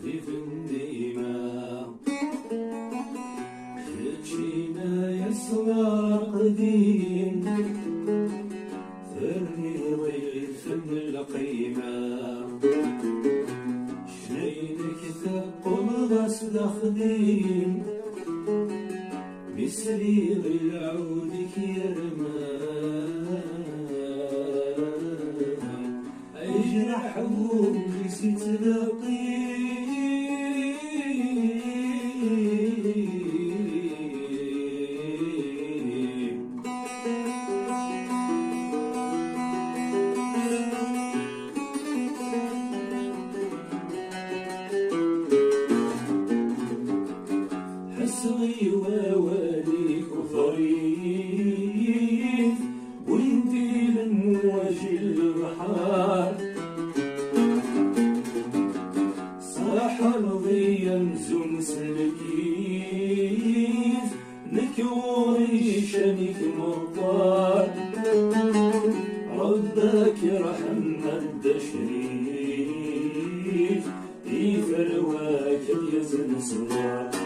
دي فنديما كتشينا يسوى قديم ثرني ضيف من القيمة شنينك ثقل غسل خديم مثلي بالعودك يرمان أجرحهم نسيت حسغي وواليك وظريف وانتي لمواج البحار صاح رضيا مزون سلكيف نكوري شنيك مطار ربك يرحم الدشريف يفرواك يزن صغار